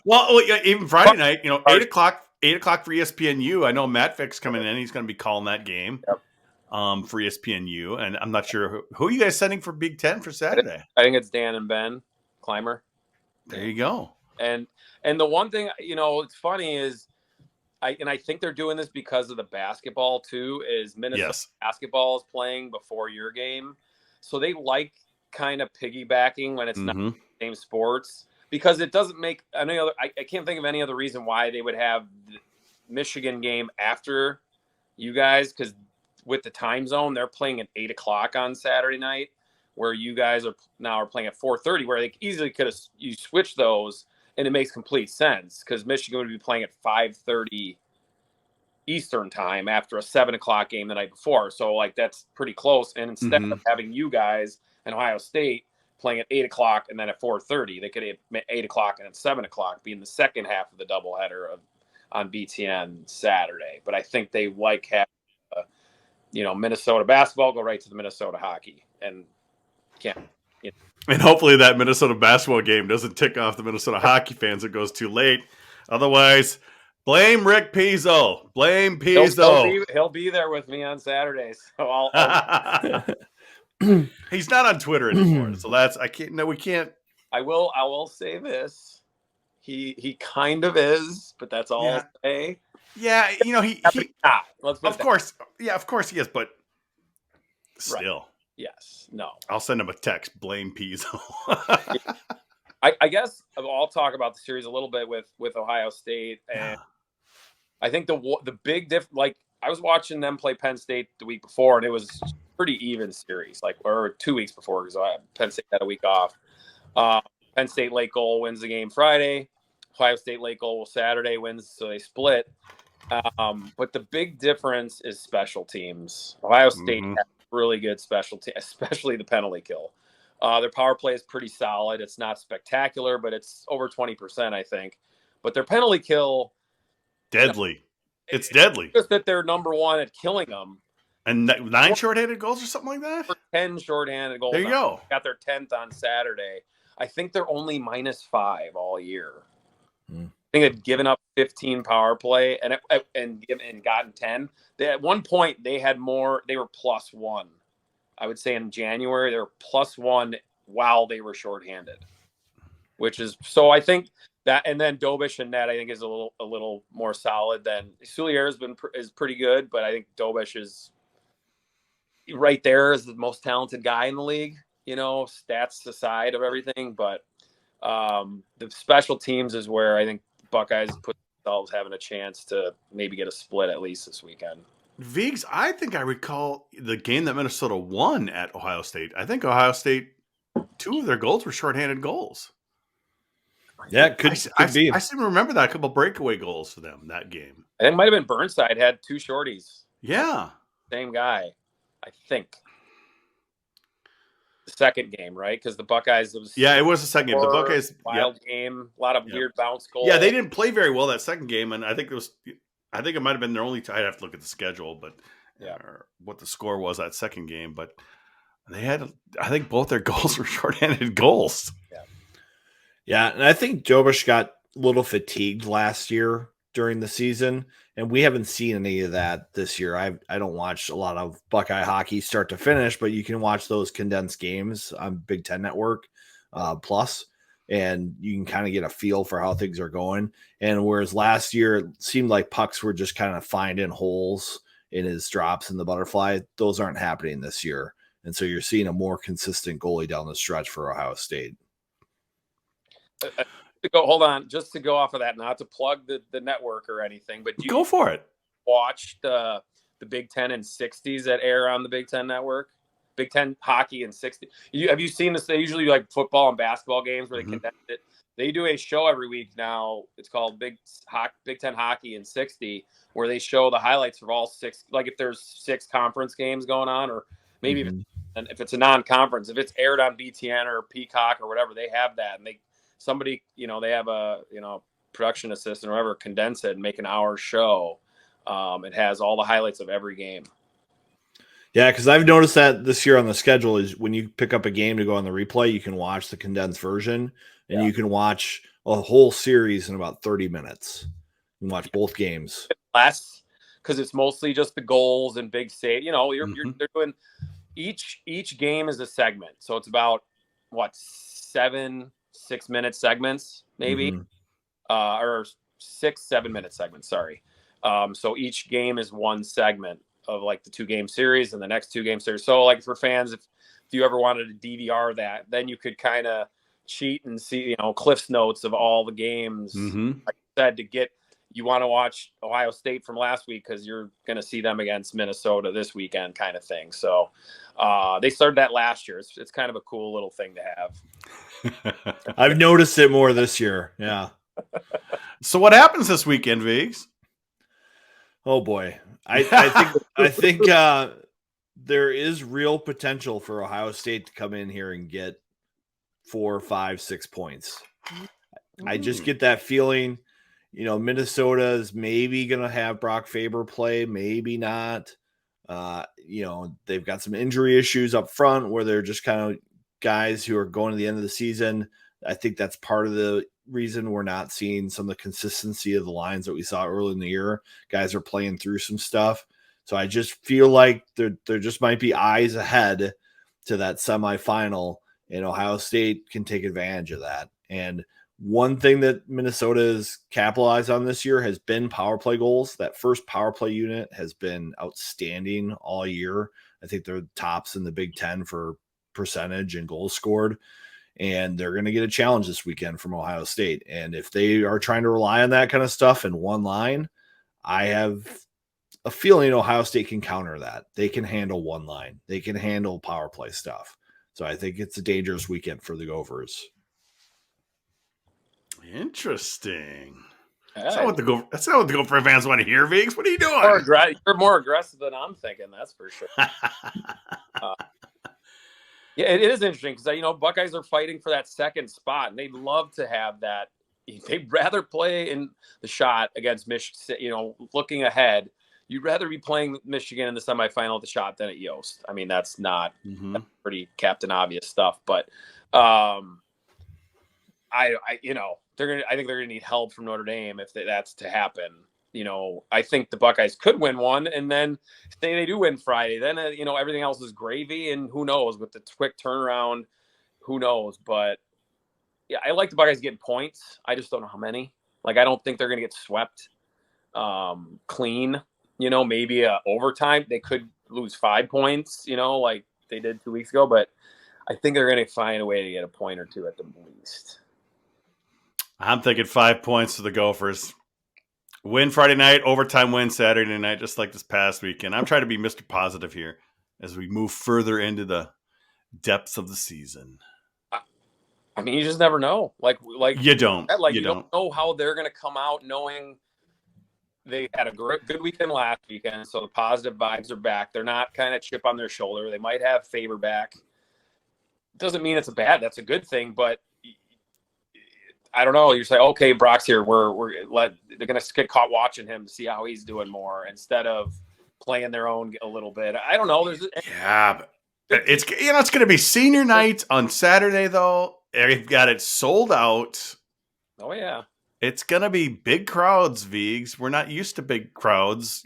Well, even Friday night, 8 o'clock for ESPNU. I know Matt Fick's coming in. He's going to be calling that game for ESPNU. And I'm not sure who are you guys sending for Big Ten for Saturday? I think it's Dan and Ben Clymer. There you go. And the one thing, it's funny is, I think they're doing this because of the basketball too, is Minnesota basketball is playing before your game. So they like kind of piggybacking when it's not the same sports, because it doesn't make any other, I can't think of any other reason why they would have the Michigan game after you guys, because with the time zone, they're playing at 8 o'clock on Saturday night, where you guys are playing at 4:30, where they easily could have you switch those, and it makes complete sense because Michigan would be playing at 5:30 Eastern time after a 7 o'clock game the night before. So that's pretty close. And instead of having you guys and Ohio State playing at 8 o'clock and then at 4:30, they could have 8 o'clock and at 7 o'clock being the second half of the doubleheader on BTN Saturday. But I think they like having, Minnesota basketball go right to the Minnesota hockey, and And hopefully that Minnesota basketball game doesn't tick off the Minnesota hockey fans. It goes too late. Otherwise, blame Rick Pizzo. Blame Pizzo. He'll be there with me on Saturdays. So I'll He's not on Twitter anymore. So we can't. I will say this. He kind of is, but that's all I'll say. Yeah, he let's of course he is, but still. Right. Yes. No. I'll send him a text. Blame Pizzo. I guess I'll talk about the series a little bit with Ohio State, and I think the big difference. I was watching them play Penn State the week before, and it was pretty even series. Or 2 weeks before, because Penn State had a week off. Penn State late goal wins the game Friday. Ohio State late goal Saturday wins, so they split. But the big difference is special teams. Ohio State has really good special team, especially the penalty kill. Their power play is pretty solid. It's not spectacular, but it's over 20%, I think. But their penalty kill, deadly. It's deadly. Just that they're number one at killing them. And 9 shorthanded goals or something like that? 10 shorthanded goals. There you go. Got their 10th on Saturday. I think they're only -5 all year. I think they've given up 15 power play and gotten 10. At one point, they had more. They were +1 I would say in January, they were +1 while they were shorthanded, which is so I think that, and then Dobish and net I think is a little more solid than Soulier is pretty good, but I think Dobish is right there as the most talented guy in the league, stats aside of everything. But the special teams is where I think Buckeyes put themselves having a chance to maybe get a split at least this weekend. Viggs, I think I recall the game that Minnesota won at Ohio State. I think Ohio State, 2 of their goals were shorthanded goals. Yeah, it could be. I seem to remember that, a couple breakaway goals for them that game. I think it might have been Burnside had 2 shorties. Yeah. Same guy, I think. The second game, right? Because the Buckeyes, it was the second game. The Buckeyes, wild game, a lot of weird bounce goals. Yeah, they didn't play very well that second game, and I think it might have been their only. I'd have to look at the schedule, but or what the score was that second game. But they had, I think, both their goals were shorthanded goals. Yeah, and I think Dobish got a little fatigued last year during the season, and we haven't seen any of that this year. I don't watch a lot of Buckeye hockey start to finish, but you can watch those condensed games on Big Ten Network Plus, and you can kind of get a feel for how things are going. And whereas last year it seemed like pucks were just kind of finding holes in his drops in the butterfly, those aren't happening this year. And so you're seeing a more consistent goalie down the stretch for Ohio State. Hold on, just to go off of that, not to plug the network or anything, but go for it. Watch the Big Ten in 60s that air on the Big Ten Network, Big Ten hockey in 60s. Have you seen this? They usually like football and basketball games where they condense it. They do a show every week now. It's called Big Ten Hockey in 60, where they show the highlights of all 6. Like if there's 6 conference games going on, or maybe if it's a non-conference, if it's aired on BTN or Peacock or whatever, they have that, and they have a production assistant or whatever condense it and make an hour show. It has all the highlights of every game. Yeah, because I've noticed that this year on the schedule is when you pick up a game to go on the replay, you can watch the condensed version, and you can watch a whole series in about 30 minutes. You can watch both games. Less, because it's mostly just the goals and big save. They're doing each game is a segment, so it's about 7 6-minute segments, maybe, or 6 7-minute segments. Sorry. So each game is one segment of like the 2-game series and the next 2-game series. So like for fans, if you ever wanted to DVR that, then you could kind of cheat and see, Cliff's notes of all the games. Like I said, you want to watch Ohio State from last week because you're going to see them against Minnesota this weekend kind of thing. So they started that last year. It's kind of a cool little thing to have. I've noticed it more this year. Yeah. So what happens this weekend, Viggs? Oh boy. I think there is real potential for Ohio State to come in here and get 4, 5, 6 points. I just get that feeling. Minnesota is maybe going to have Brock Faber play, maybe not. They've got some injury issues up front where they're just kind of guys who are going to the end of the season. I think that's part of the reason we're not seeing some of the consistency of the lines that we saw early in the year. Guys are playing through some stuff. So I just feel like there just might be eyes ahead to that semifinal, and Ohio State can take advantage of that. And one thing that Minnesota has capitalized on this year has been power play goals. That first power play unit has been outstanding all year. I think they're tops in the Big Ten for percentage and goals scored. And they're going to get a challenge this weekend from Ohio State. And if they are trying to rely on that kind of stuff in one line, I have a feeling Ohio State can counter that. They can handle one line. They can handle power play stuff. So I think it's a dangerous weekend for the Gophers. Interesting. That's not what the Gopher fans want to hear, Viggs. What are you doing? You're more aggressive than I'm thinking, that's for sure. Yeah, it is interesting because Buckeyes are fighting for that second spot, and they'd love to have that. They'd rather play in the shot against Michigan. Looking ahead, you'd rather be playing Michigan in the semifinal at the shot than at Yost. I mean, that's not that's pretty Captain Obvious stuff, but I think they're gonna need help from Notre Dame if that's to happen. I think the Buckeyes could win one, and then say they do win Friday, then everything else is gravy, and who knows with the quick turnaround, who knows? But yeah, I like the Buckeyes getting points. I just don't know how many. Like, I don't think they're going to get swept clean. Maybe overtime they could lose 5 points. Like they did 2 weeks ago, but I think they're going to find a way to get a point or two at the least. I'm thinking 5 points for the Gophers. Win Friday night, overtime win Saturday night, just like this past weekend. I'm trying to be Mr. Positive here as we move further into the depths of the season. I mean, you just never know. Like you don't. You don't know how they're going to come out knowing they had a good weekend last weekend, so the positive vibes are back. They're not kind of chip on their shoulder. They might have Faber back. Doesn't mean it's that's a good thing, but I don't know. You say, okay, Brock's here. They're going to get caught watching him to see how he's doing more instead of playing their own a little bit. I don't know. But it's going to be senior night on Saturday though. They've got it sold out. Oh yeah. It's going to be big crowds, Vigs. We're not used to big crowds,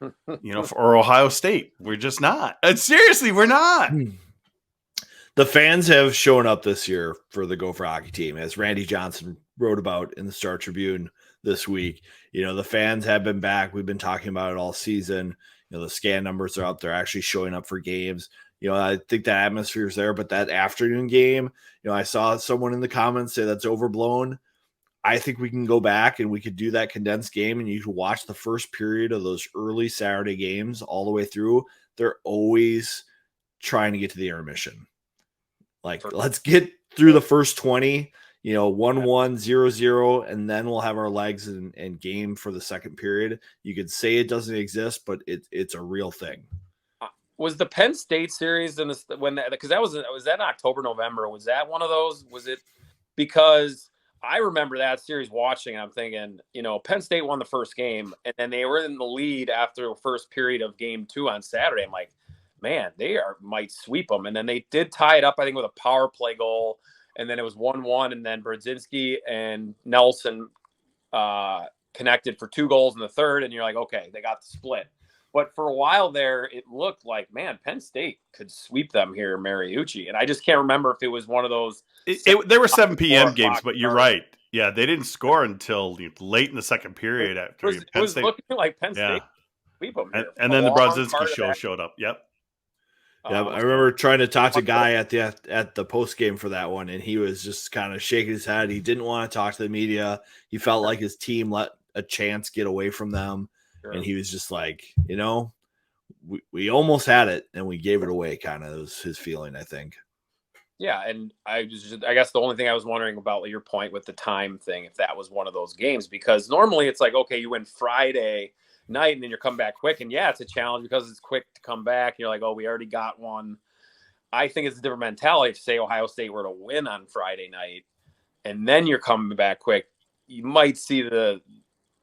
for Ohio State. We're just not. And seriously, we're not. The fans have shown up this year for the Gopher hockey team, as Randy Johnson wrote about in the Star Tribune this week. The fans have been back. We've been talking about it all season. The scan numbers are up. They're actually showing up for games. I think the atmosphere is there, but that afternoon game, I saw someone in the comments say that's overblown. I think we can go back and we could do that condensed game, and you can watch the first period of those early Saturday games all the way through. They're always trying to get to the intermission. Like, let's get through the first 20, 1-1, 0-0, and then we'll have our legs and game for the second period. You could say it doesn't exist, but it's a real thing. Was the Penn State series because that was that in October, November? Was that one of those? Was it because I remember that series watching, and I'm thinking, Penn State won the first game, and then they were in the lead after the first period of game 2 on Saturday. I'm like, man, might sweep them. And then they did tie it up, I think, with a power play goal. And then it was 1-1. And then Brzezinski and Nelson connected for 2 goals in the third. And you're like, okay, they got the split. But for a while there, it looked like, man, Penn State could sweep them here, Mariucci. And I just can't remember if it was one of those. There were 7 p.m. games, but you're right. Yeah, they didn't score until late in the second period. It was looking like Penn State sweep them. And then the Brzezinski show showed up. Yep. Yeah, I remember trying to talk to Guy at the post game for that one, and he was just kind of shaking his head. He didn't want to talk to the media. He felt like his team let a chance get away from them, and he was just like, we almost had it, and we gave it away. Kind of was his feeling, I think. Yeah, and I guess the only thing I was wondering about your point with the time thing, if that was one of those games, because normally it's like, okay, you win Friday night and then you're coming back quick, and it's a challenge because it's quick to come back. You're like, oh, we already got one. I think it's a different mentality. If say Ohio State were to win on Friday night and then you're coming back quick, you might see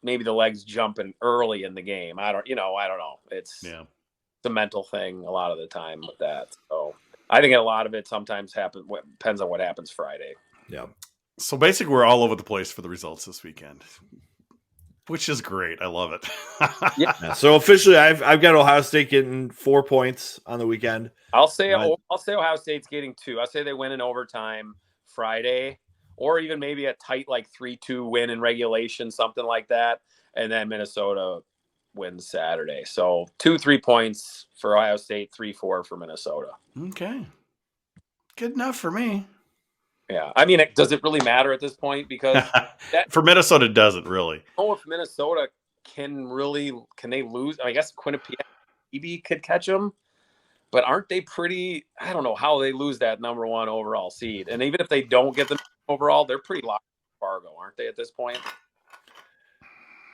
maybe the legs jumping early in the game. I don't know. It's a mental thing a lot of the time with that. So I think a lot of it sometimes depends on what happens Friday. Yeah. So basically we're all over the place for the results this weekend, which is great. I love it. Yeah. So officially, I've got Ohio State getting 4 points on the weekend. I'll say Ohio State's getting 2. I'll say they win in overtime Friday, or even maybe a tight 3-2 win in regulation, something like that, and then Minnesota wins Saturday. So 2-3 points for Ohio State, 3-4 for Minnesota. Okay, good enough for me. Yeah, I mean, does it really matter at this point? Because for Minnesota, it doesn't really. I don't know if Minnesota can they lose? I guess Quinnipiac maybe could catch them, but aren't they pretty? I don't know how they lose that number 1 overall seed. And even if they don't get the overall, they're pretty locked in Fargo, aren't they? At this point,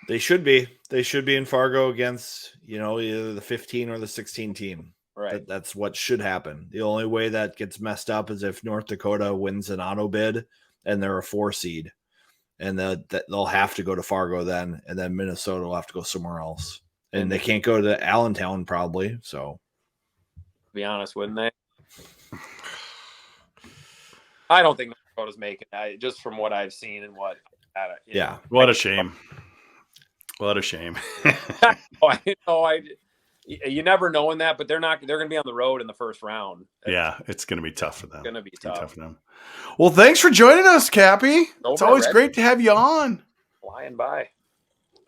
they should be. They should be in Fargo against either the 15 or the 16 team. Right. That's what should happen. The only way that gets messed up is if North Dakota wins an auto bid and they're a 4 seed, and they'll have to go to Fargo then, and then Minnesota will have to go somewhere else, and they can't go to Allentown probably. So, to be honest, wouldn't they? I don't think North Dakota's making it, just from what I've seen and what. What a shame. What a shame. You never know in that, but they're going to be on the road in the first round. Yeah, it's going to be tough for them. It's going to be tough. For them. Well, thanks for joining us, Cappy. It's always great to have you on. Flying by.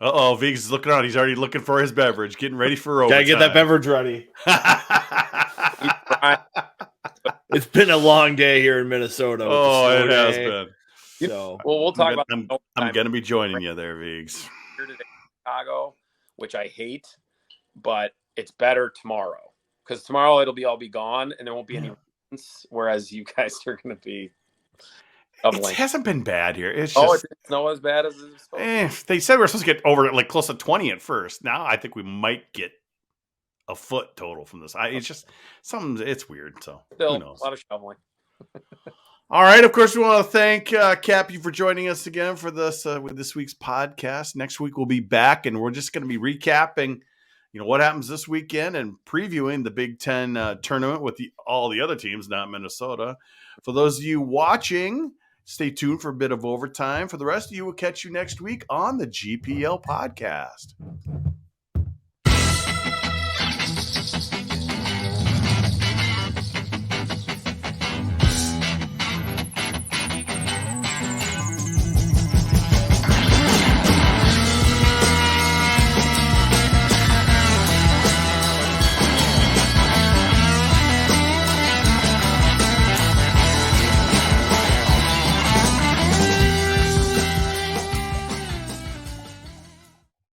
Uh-oh, Viggs is looking around. He's already looking for his beverage, getting ready for overtime. Gotta get that beverage ready. It's been a long day here in Minnesota. Oh, it has been. So, well, we'll talk about. I'm going to be joining you there, Viggs. Here today, Chicago, which I hate, but it's better tomorrow because tomorrow it'll all be gone and there won't be any rains, whereas you guys are going to be. It hasn't been bad here. It's it's not as bad as it's they said we were supposed to get over like close to 20 at first. Now I think we might get a foot total from this. It's just something. It's weird. So still who knows? A lot of shoveling. All right. Of course, we want to thank Cappy for joining us again for this with this week's podcast. Next week we'll be back, and we're just going to be recapping, what happens this weekend and previewing the Big Ten tournament with all the other teams, not Minnesota. For those of you watching, stay tuned for a bit of overtime. For the rest of you, we'll catch you next week on the GPL Podcast.